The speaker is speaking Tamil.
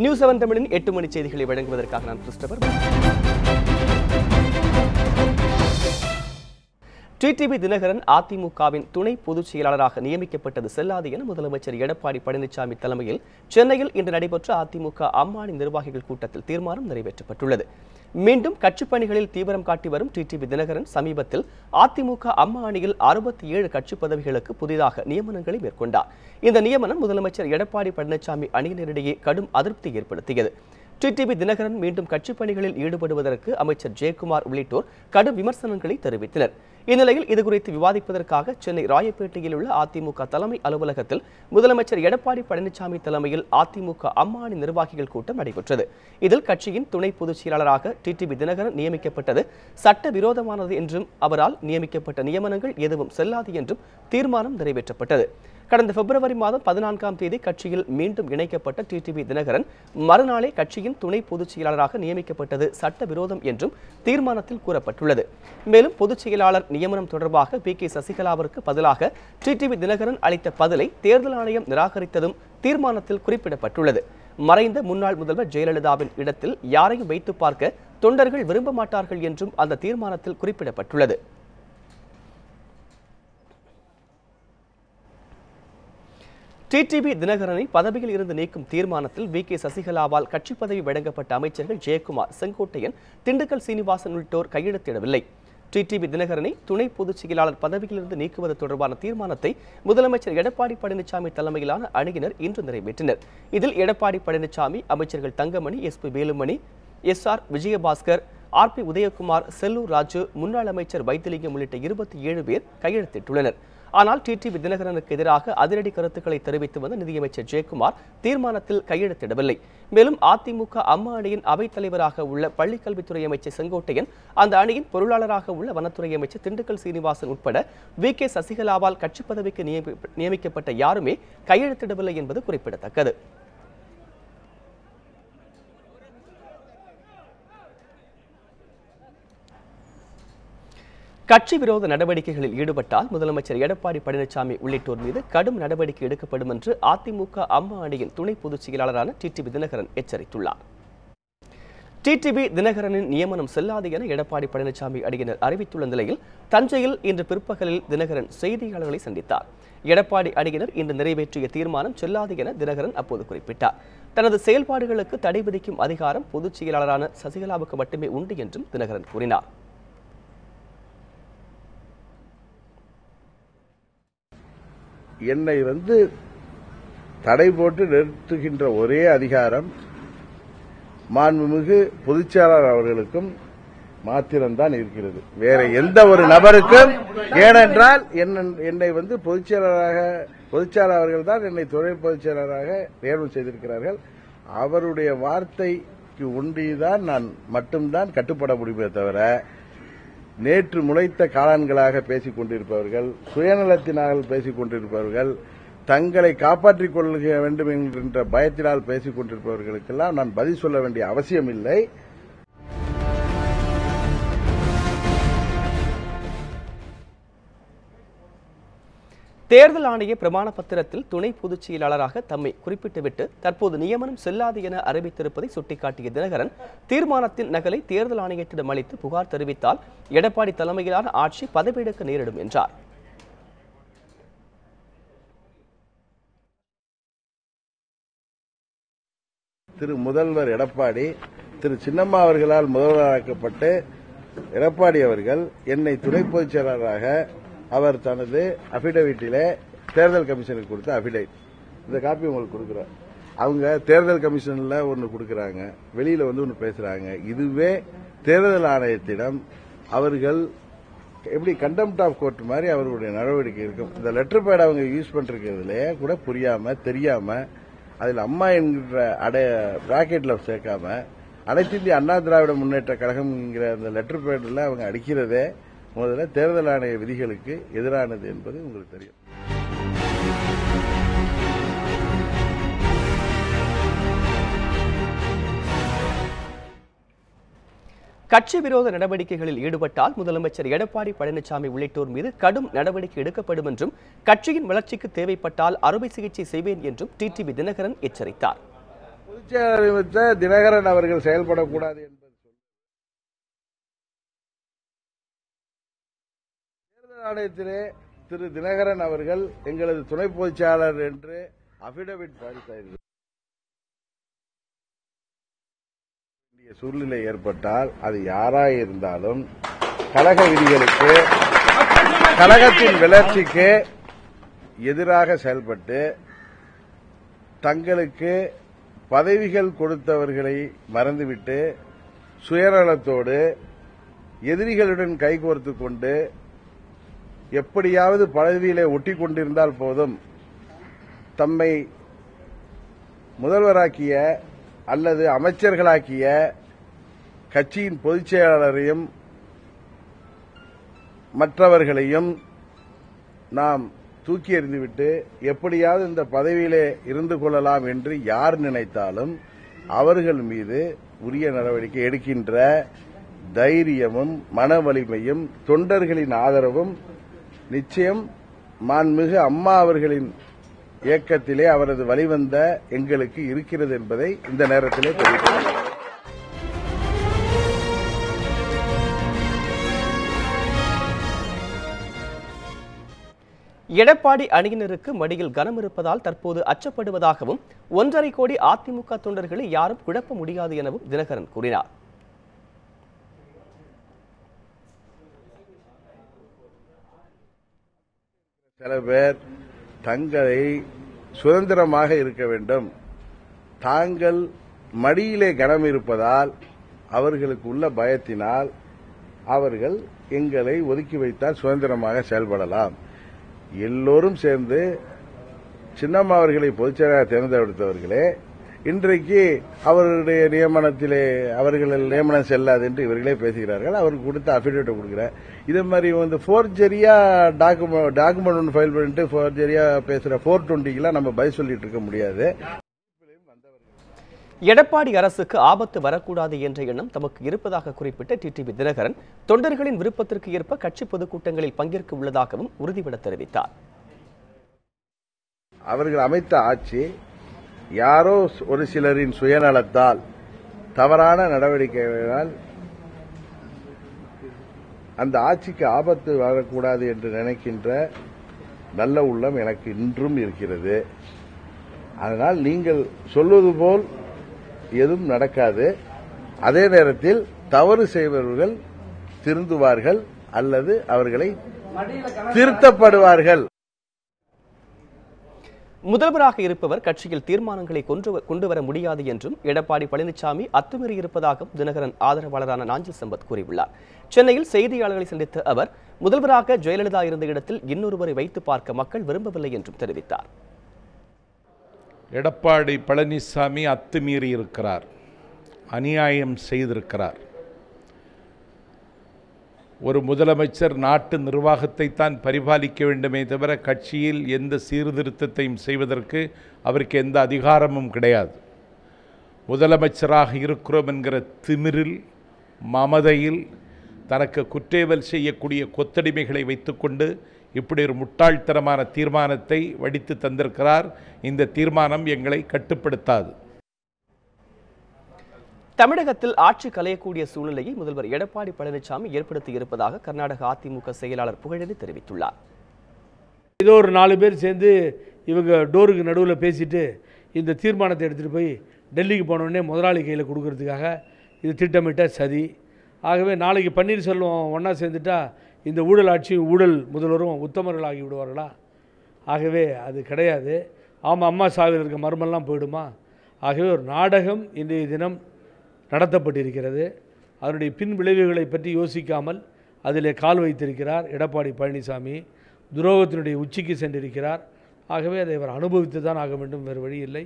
நியூஸ் 7 தமிழின் 8 மணி செய்திகளை வழங்குவதற்காக நான் கிறிஸ்டோபர். டிடிவி தினகரன் அதிமுகவின் துணை பொதுச் செயலாளராக நியமிக்கப்பட்டது செல்லாது என முதலமைச்சர் எடப்பாடி பழனிசாமி தலைமையில் சென்னையில் இன்று நடைபெற்ற அதிமுக அம்மாணி நிர்வாகிகள் கூட்டத்தில் தீர்மானம் நிறைவேற்றப்பட்டுள்ளது. மீண்டும் கட்சிப் பணிகளில் தீவிரம் காட்டி வரும் டிடிவி தினகரன் சமீபத்தில் அதிமுக அம்மா அணியில் 67 கட்சி பதவிகளுக்கு புதிதாக நியமனங்களை மேற்கொண்டார். இந்த நியமனம் முதலமைச்சர் எடப்பாடி பழனிசாமி அணியினரிடையே கடும் அதிருப்தி ஏற்படுத்தியது. டிடிவி தினகரன் மீண்டும் கட்சிப் பணிகளில் ஈடுபடுவதற்கு அமைச்சர் ஜெயக்குமார் உள்ளிட்டோர் கடும் விமர்சனங்களை தெரிவித்தனர். இந்நிலையில் இதுகுறித்து விவாதிப்பதற்காக சென்னை ராயப்பேட்டையில் உள்ள அதிமுக தலைமை அலுவலகத்தில் முதலமைச்சர் எடப்பாடி பழனிசாமி தலைமையில் அதிமுக அம்மாணி நிர்வாகிகள் கூட்டம் நடைபெற்றது. இதில் கட்சியின் துணை பொதுச் செயலாளராக டிடிவி தினகரன் நியமிக்கப்பட்டது சட்டவிரோதமானது என்றும் அவரால் நியமிக்கப்பட்ட நியமனங்கள் எதுவும் செல்லாது என்றும் தீர்மானம் நிறைவேற்றப்பட்டது. கடந்த பிப்ரவரி மாதம் 14ஆம் தேதி கட்சியில் மீண்டும் இணைக்கப்பட்ட டிடிவி தினகரன் மறுநாளே கட்சியின் துணை பொதுச் செயலாளராக நியமிக்கப்பட்டது சட்டவிரோதம் என்றும் தீர்மானத்தில் கூறப்பட்டுள்ளது. மேலும் பொதுச் செயலாளர் நியமனம் தொடர்பாக பி.கே. சசிகலாவிற்கு பதிலாக டிடிவி தினகரன் அளித்த பதிலை தேர்தல் ஆணையம் நிராகரித்ததும் தீர்மானத்தில் குறிப்பிடப்பட்டுள்ளது. மறைந்த முன்னாள் முதல்வர் ஜெயலலிதாவின் இடத்தில் யாரையும் வைத்து பார்க்க தொண்டர்கள் விரும்ப மாட்டார்கள் என்றும் அந்த தீர்மானத்தில் குறிப்பிடப்பட்டுள்ளது. டிடிவி தினகரனை பதவியில் இருந்து நீக்கும் தீர்மானத்தில் பி.கே. சசிகலாவால் கட்சி பதவி வழங்கப்பட்ட அமைச்சர்கள் ஜெயக்குமார், செங்கோட்டையன், திண்டுக்கல் சீனிவாசன் உள்ளிட்டோர் கையெழுத்திடவில்லை. டிடிவி தினகரனை துணை பொதுச் செயலாளர் பதவியிலிருந்து நீக்குவது தொடர்பான தீர்மானத்தை முதலமைச்சர் எடப்பாடி பழனிசாமி தலைமையிலான அணியினர் இன்று நிறைவேற்றினர். இதில் எடப்பாடி பழனிசாமி, அமைச்சர்கள் தங்கமணி, எஸ்.பி. வேலுமணி, எஸ்.ஆர். விஜயபாஸ்கர், ஆர்.பி. உதயகுமார், செல்லூர் ராஜு, முன்னாள் அமைச்சர் வைத்திலிங்கம் உள்ளிட்ட 27 பேர் கையெழுத்திட்டுள்ளனர். ஆனால் டிடிவி தினகரனுக்கு எதிராக அதிரடி கருத்துக்களை தெரிவித்து வந்த நிதியமைச்சர் ஜெயக்குமார் தீர்மானத்தில் கையெழுத்திடவில்லை. மேலும் அதிமுக அம்மா அணியின் அவைத் தலைவராக உள்ள பள்ளிக்கல்வித்துறை அமைச்சர் செங்கோட்டையன், அந்த அணியின் பொருளாளராக உள்ள வனத்துறை அமைச்சர் திண்டுக்கல் சீனிவாசன் உட்பட பி.கே. சசிகலாவால் கட்சி பதவிக்கு நியமிக்கப்பட்ட யாருமே கையெழுத்திடவில்லை என்பது குறிப்பிடத்தக்கது. கட்சி விரோத நடவடிக்கைகளில் ஈடுபட்டால் முதலமைச்சர் எடப்பாடி பழனிசாமி உள்ளிட்டோர் மீது கடும் நடவடிக்கை எடுக்கப்படும் என்று அதிமுக அம்மா அணியின் துணை பொதுச் செயலாளரான டிடிவி தினகரன் எச்சரித்துள்ளார். டிடிவி தினகரனின் நியமனம் செல்லாது என எடப்பாடி பழனிசாமி அணியினர் அறிவித்துள்ள நிலையில் தஞ்சையில் இன்று பிற்பகலில் தினகரன் செய்தியாளர்களை சந்தித்தார். எடப்பாடி அணியினர் இன்று நிறைவேற்றிய தீர்மானம் செல்லாது என தினகரன் அப்போது குறிப்பிட்டார். தனது செயல்பாடுகளுக்கு தடை விதிக்கும் அதிகாரம் பொதுச் செயலாளரான சசிகலாவுக்கு மட்டுமே உண்டு என்றும் தினகரன் கூறினார். என்னை தடை போட்டு நிறுத்துகின்ற ஒரே அதிகாரம் மாண்புமிகு பொதுச்செயலாளர் அவர்களுக்கும் மாத்திரம்தான் இருக்கிறது. வேற எந்த ஒரு நபருக்கும், ஏனென்றால் என்னை பொதுச்செயலாளர் அவர்கள் தான் என்னை துணை பொதுச்செயலாளராக நியமனம் செய்திருக்கிறார்கள். அவருடைய வார்த்தைக்கு ஒன்றிதான் நான் மட்டும்தான் கட்டுப்பட முடியுமே தவிர, நேற்று முளைத்த காளான்களாக பேசிக் கொண்டிருப்பவர்கள், சுயநலத்தினால் பேசிக் கொண்டிருப்பவர்கள், தங்களை காப்பாற்றிக் கொள்ள வேண்டும் என்கின்ற பயத்தினால் பேசிக் கொண்டிருப்பவர்களுக்கெல்லாம் நான் பதில் சொல்ல வேண்டிய அவசியம் இல்லை. தேர்தல் ஆணைய பிரமாண பத்திரத்தில் துணை பொதுச் செயலாளராக தம்மை குறிப்பிட்டுவிட்டு தற்போது நியமனம் செல்லாது என அறிவித்திருப்பதை சுட்டிக்காட்டிய தினகரன், தீர்மானத்தின் நகலை தேர்தல் ஆணையத்திடம் அளித்து புகார் தெரிவித்தால் எடப்பாடி தலைமையிலான ஆட்சி பதவியெடுக்க நேரிடும் என்றார். திரு முதல்வர் எடப்பாடி, திரு சின்னம்மா அவர்களால் முதல்வராக்கப்பட்டு எடப்பாடி அவர்கள் என்னை துணை பொதுச் செயலாளராக அவர் தனது அபிடவிட்டிலே தேர்தல் கமிஷனுக்கு கொடுத்த அபிடவிட், இந்த காப்பி உங்களுக்கு கொடுக்கிறார். அவங்க தேர்தல் கமிஷன்ல ஒன்னு கொடுக்கறாங்க, வெளியில ஒன்னு பேசுறாங்க. இதுவே தேர்தல் ஆணையத்திடம் அவர்கள் எப்படி கண்டெம்ட் ஆஃப் கோர்ட் மாதிரி அவர்களுடைய நடவடிக்கை இருக்கும். இந்த லெட்டர் பேட் அவங்க யூஸ் பண்றதுல கூட புரியாம தெரியாம அதில் அம்மா என்கிற பிராக்கெட்ல சேர்க்காம அனைத்து இந்திய அண்ணா திராவிட முன்னேற்ற கழகம்ங்கிற அந்த லெட்டர் பேட்ல அவங்க அடிக்கிறதே முதல்ல தேர்தல் ஆணைய விதிகளுக்கு எதிரானது என்பது உங்களுக்கு தெரியும். கட்சி விரோத நடவடிக்கைகளில் ஈடுபட்டால் முதலமைச்சர் எடப்பாடி பழனிசாமி உள்ளிட்டோர் மீது கடும் நடவடிக்கை எடுக்கப்படும் என்றும், கட்சியின் வளர்ச்சிக்கு தேவைப்பட்டால் அறுவை சிகிச்சை செய்வேன் என்றும் டிடிவி தினகரன் எச்சரித்தார். பொதுச் செயலாளர் தினகரன் அவர்கள் செயல்படக்கூடாது என்பது தேர்தல் ஆணையத்திலே திரு தினகரன் அவர்கள் எங்களது துணை பொதுச் செயலாளர் என்று அபிடவிட் தாக்கல் செய்திருக்கிறார். சூழ்நிலை ஏற்பட்டால் அது யாராக இருந்தாலும் கழக விதிகளுக்கு கழகத்தின் வளர்ச்சிக்கு எதிராக செயல்பட்டு தங்களுக்கு பதவிகள் கொடுத்தவர்களை மறந்துவிட்டு சுயநலத்தோடு எதிரிகளுடன் கைகோர்த்துக் கொண்டு எப்படியாவது பதவியிலே ஒட்டிக் கொண்டிருந்தால் போதும் தம்மை முதல்வராக்கிய அல்லது அமைச்சர்களாக்கிய கட்சியின் பொதுச் செயலாளரையும் மற்றவர்களையும் நாம் தூக்கி எறிந்துவிட்டு எப்படியாவது இந்த பதவியிலே இருந்து கொள்ளலாம் என்று யார் நினைத்தாலும் அவர்கள் மீது உரிய நடவடிக்கை எடுக்கின்ற தைரியமும் மன வலிமையும் தொண்டர்களின் ஆதரவும் நிச்சயம் மாண்புமிகு அம்மா அவர்களின் இயக்கத்திலே அவரது வழிவந்த எங்களுக்கு இருக்கிறது என்பதை இந்த நேரத்திலே தெரிவிக்கிறேன். எடப்பாடி அணியினருக்கு மடியில் கனம் இருப்பதால் தற்போது அச்சப்படுவதாகவும் 1.5 கோடி அதிமுக தொண்டர்களை யாரும் குழப்ப முடியாது எனவும் தினகரன் கூறினார். சில பேர் தங்களை சுதந்திரமாக இருக்க வேண்டும், தாங்கள் மடியிலே கனம் இருப்பதால் அவர்களுக்கு உள்ள பயத்தினால் அவர்கள் எங்களை ஒதுக்கி வைத்தால் சுதந்திரமாக செயல்படலாம். எல்லோரும் சேர்ந்து சின்னம்மா அவர்களை பொதுச்செயலாளர் தேர்ந்தெடுத்தவர்களே இன்றைக்கு அவர்களுடைய நியமனத்திலே அவர்கள் நியமனம் செல்லாது என்று இவர்களே பேசுகிறார்கள். அவருக்கு கொடுத்த அபிடேவிட் கொடுக்கிறார். இதே மாதிரி ஃபோர்ஜரியா டாக்குமெண்ட் ஃபைல் பண்ணிட்டு ஃபோர்ஜரியா பேசுற 420 நம்ம பதில் சொல்லிட்டு இருக்க முடியாது. எடப்பாடி அரசுக்கு ஆபத்து வரக்கூடாது என்ற எண்ணம் தமக்கு இருப்பதாக குறிப்பிட்ட டிடிவி தினகரன் தொண்டர்களின் விருப்பத்திற்கு ஏற்ப கட்சி பொதுக்கூட்டங்களில் பங்கேற்க உள்ளதாகவும் உறுதிபட தெரிவித்தார். அவர்கள் அமைத்த ஆட்சி யாரோ ஒரு சிலரின் சுயநலத்தால் தவறான நடவடிக்கைகளால் அந்த ஆட்சிக்கு ஆபத்து வரக்கூடாது என்று நினைக்கின்ற நல்ல உள்ளம் எனக்கு இன்றும் இருக்கிறது. அதனால் நீங்கள் சொல்வது போல் எதுவும் நடக்காது. அதே நேரத்தில் தவறு செய்பவர்கள் திருந்துவார்கள் அல்லது அவர்களை திருத்தப்படுவார்கள். முதல்வராக இருப்பவர் கட்சியில் தீர்மானங்களை கொண்டு வர முடியாது என்றும் எடப்பாடி பழனிசாமி அத்துமீறியிருப்பதாகவும் தினகரன் ஆதரவாளரான நாஞ்சி சம்பத் கூறியுள்ளார். சென்னையில் செய்தியாளர்களை சந்தித்த அவர் முதல்வராக ஜெயலலிதா இருந்த இடத்தில் இன்னொருவரை வைத்து பார்க்க மக்கள் விரும்பவில்லை என்றும் தெரிவித்தார். எடப்பாடி பழனிசாமி அத்துமீறி இருக்கிறார், அநியாயம் செய்திருக்கிறார். ஒரு முதலமைச்சர் நாட்டு நிர்வாகத்தை தான் பரிபாலிக்க வேண்டுமே தவிர கட்சியில் எந்த சீர்திருத்தத்தையும் செய்வதற்கு அவருக்கு எந்த அதிகாரமும் கிடையாது. முதலமைச்சராக இருக்கிறோம் என்கிற திமிரில் மமதையில் தனக்கு குற்றேவல் செய்யக்கூடிய கொத்தடிமைகளை வைத்துக்கொண்டு இப்படி ஒரு முட்டாள்தனமான தீர்மானத்தை வடித்து தந்திருக்கிறார். இந்த தீர்மானம் எங்களை கட்டுப்படுத்தாது. தமிழகத்தில் ஆட்சி கலையக்கூடிய சூழ்நிலையை முதல்வர் எடப்பாடி பழனிசாமி ஏற்படுத்தி இருப்பதாக கர்நாடக அதிமுக செயலாளர் புகழேந்தி தெரிவித்துள்ளார். ஏதோ ஒரு 4 பேர் சேர்ந்து இவங்க டோருக்கு நடுவில் பேசிட்டு இந்த தீர்மானத்தை எடுத்துகிட்டு போய் டெல்லிக்கு போனோடனே முதலாளி கையில் கொடுக்கறதுக்காக இது திட்டமிட்ட சதி. ஆகவே நாளைக்கு பன்னீர்செல்வம் ஒன்றா சேர்ந்துட்டா இந்த ஊழல் ஆட்சியும் ஊழல் முதல்வரும் உத்தமர்களாகி விடுவார்களா? ஆகவே அது கிடையாது. ஆமாம், அம்மா சாவில் இருக்க மர்மெல்லாம் போயிடுமா? ஆகவே ஒரு நாடகம் இன்றைய தினம் நடத்தப்பட்டிருக்கிறது. அதனுடைய பின் விளைவுகளை பற்றி யோசிக்காமல் அதிலே கால் வைத்திருக்கிறார் எடப்பாடி பழனிசாமி. துரோகத்தினுடைய உச்சிக்கு சென்றிருக்கிறார். ஆகவே அதை அவர் அனுபவித்து தான் ஆக வேண்டும், வேறு வழி இல்லை.